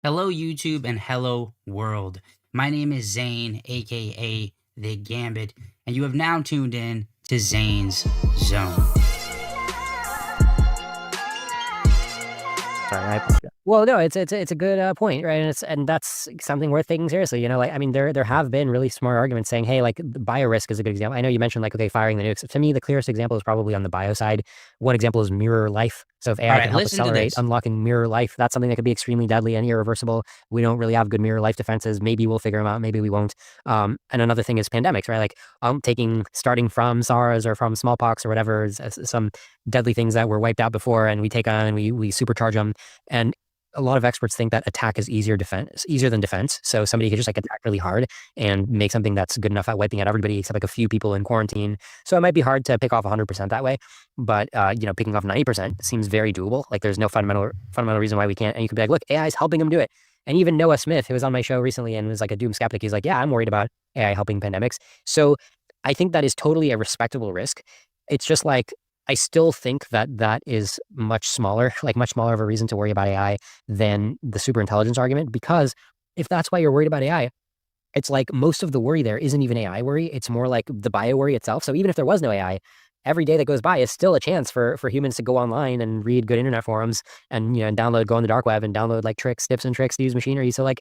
Hello, YouTube, and hello, world. My name is Zane, aka The Gambit, and you have now tuned in to Zane's Zone. Sorry, I apologize. Well, no, it's a good point, right? And that's something worth taking seriously. Like I mean, there have been really smart arguments saying, hey, like the bio risk is a good example. I know you mentioned like okay, firing the nukes. To me, the clearest example is probably on the bio side. One example is mirror life. So if All AI can right, help listen to accelerate this. unlocking mirror life, that's something that could be extremely deadly and irreversible. We don't really have good mirror life defenses. Maybe we'll figure them out. Maybe we won't. And another thing is pandemics, right? Like starting from SARS or from smallpox or whatever, some deadly things that were wiped out before, and we take on and we supercharge them. And a lot of experts think that attack is easier than defense. So somebody could just like attack really hard and make something that's good enough at wiping out everybody except like a few people in quarantine. So it might be hard to pick off 100% that way, but picking off 90% seems very doable. Like there's no fundamental reason why we can't. And you could be like, look, AI is helping them do it. And even Noah Smith, who was on my show recently and was like a doom skeptic, he's like, yeah, I'm worried about AI helping pandemics. So I think that is totally a respectable risk. It's just like I still think that that is much smaller of a reason to worry about AI than the superintelligence argument. Because if that's why you're worried about AI, it's like most of the worry there isn't even AI worry. It's more like the bio worry itself. So even if there was no AI, every day that goes by is still a chance for humans to go online and read good internet forums and, go on the dark web and download like tips and tricks to use machinery. So like,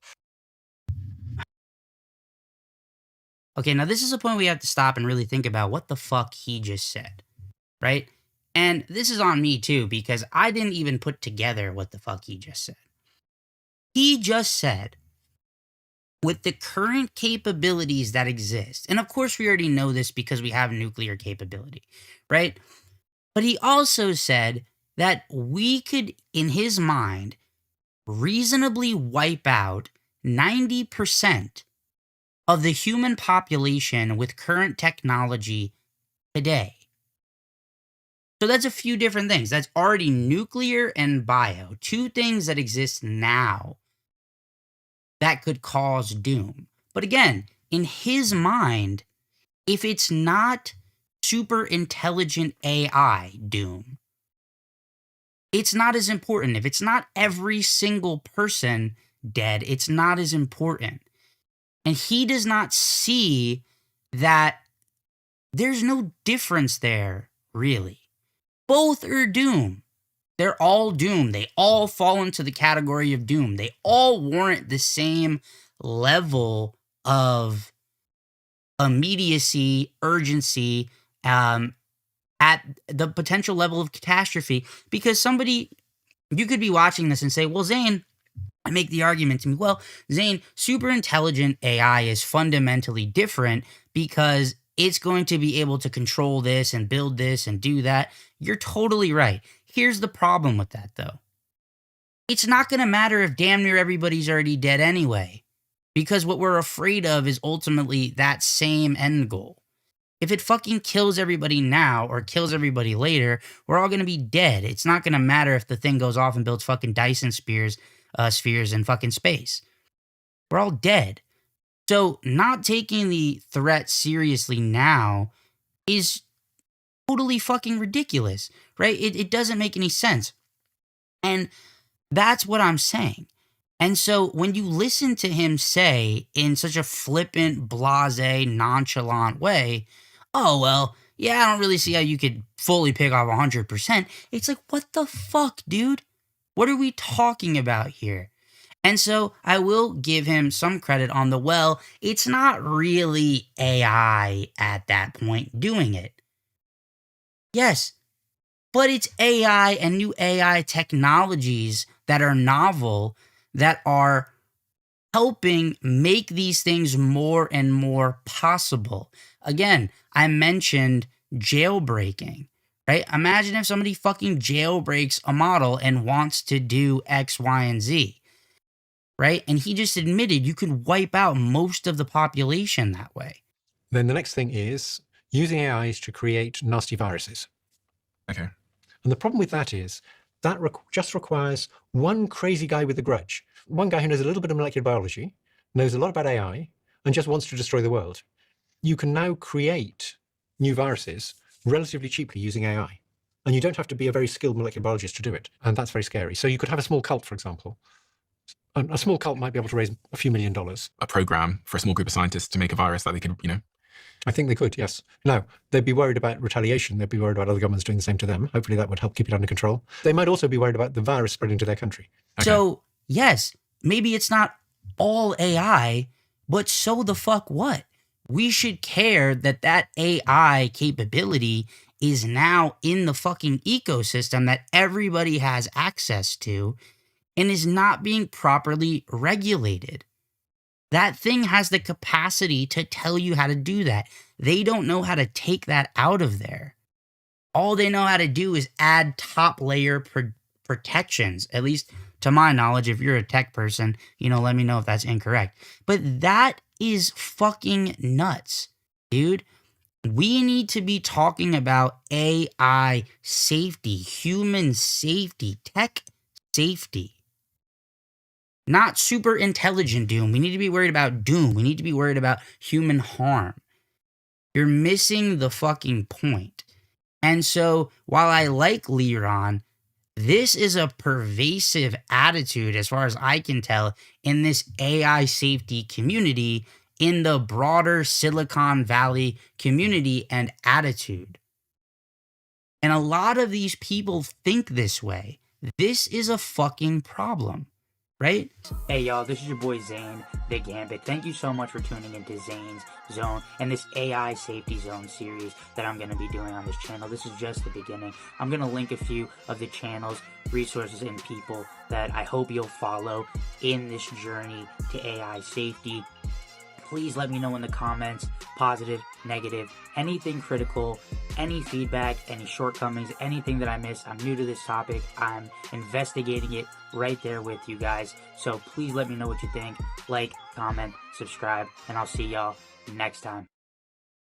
Okay, now this is a point we have to stop and really think about what the fuck he just said, right? And this is on me too, because I didn't even put together what the fuck he just said. He just said, with the current capabilities that exist, and of course we already know this because we have nuclear capability, right? But he also said that we could, in his mind, reasonably wipe out 90% of the human population with current technology today. So that's a few different things. That's already nuclear and bio, two things that exist now that could cause doom. But again, in his mind, if it's not super intelligent AI doom, it's not as important. If it's not every single person dead, it's not as important. And he does not see that there's no difference there, really. Both are doom. They're all doom. They all fall into the category of doom. They all warrant the same level of immediacy, urgency, at the potential level of catastrophe. Because you could be watching this and say, well, Zane, I make the argument to me, well, Zane, super intelligent AI is fundamentally different because it's going to be able to control this and build this and do that. You're totally right. Here's the problem with that, though. It's not going to matter if damn near everybody's already dead anyway, because what we're afraid of is ultimately that same end goal. If it fucking kills everybody now or kills everybody later, we're all going to be dead. It's not going to matter if the thing goes off and builds fucking Dyson spheres in fucking space. We're all dead. So not taking the threat seriously now is totally fucking ridiculous, right? It doesn't make any sense. And that's what I'm saying. And so when you listen to him say in such a flippant, blasé, nonchalant way, oh, well, yeah, I don't really see how you could fully pick off 100%. It's like, what the fuck, dude? What are we talking about here? And so I will give him some credit on the, well, it's not really AI at that point doing it. Yes, but it's AI and new AI technologies that are novel, that are helping make these things more and more possible. Again, I mentioned jailbreaking, right? Imagine if somebody fucking jailbreaks a model and wants to do X, Y, and Z, right? And he just admitted you could wipe out most of the population that way. Then the next thing is using AIs to create nasty viruses. Okay. And the problem with that is that just requires one crazy guy with a grudge, one guy who knows a little bit of molecular biology, knows a lot about AI, and just wants to destroy the world. You can now create new viruses relatively cheaply using AI. And you don't have to be a very skilled molecular biologist to do it. And that's very scary. So you could have a small cult, for example, A small cult might be able to raise a few $1 million. A program for a small group of scientists to make a virus that they could, I think they could, yes. Now, they'd be worried about retaliation. They'd be worried about other governments doing the same to them. Hopefully that would help keep it under control. They might also be worried about the virus spreading to their country. Okay. So, yes, maybe it's not all AI, but so the fuck what? We should care that AI capability is now in the fucking ecosystem that everybody has access to and is not being properly regulated. That thing has the capacity to tell you how to do that. They don't know how to take that out of there. All they know how to do is add top layer protections, at least to my knowledge. If you're a tech person, let me know if that's incorrect. But that is fucking nuts, dude. We need to be talking about AI safety, human safety, tech safety. Not super intelligent doom. We need to be worried about doom. We need to be worried about human harm. You're missing the fucking point. And so, while I like Liron, this is a pervasive attitude, as far as I can tell, in this AI safety community, in the broader Silicon Valley community and attitude. And a lot of these people think this way. This is a fucking problem. Right? Hey y'all, this is your boy Zane, the Gambit. Thank you so much for tuning into Zane's Zone and this AI Safety Zone series that I'm going to be doing on this channel. This is just the beginning. I'm going to link a few of the channels, resources, and people that I hope you'll follow in this journey to AI safety. Please let me know in the comments, positive, negative, anything critical, any feedback, any shortcomings, anything that I missed. I'm new to this topic. I'm investigating it right there with you guys. So please let me know what you think. Like, comment, subscribe, and I'll see y'all next time.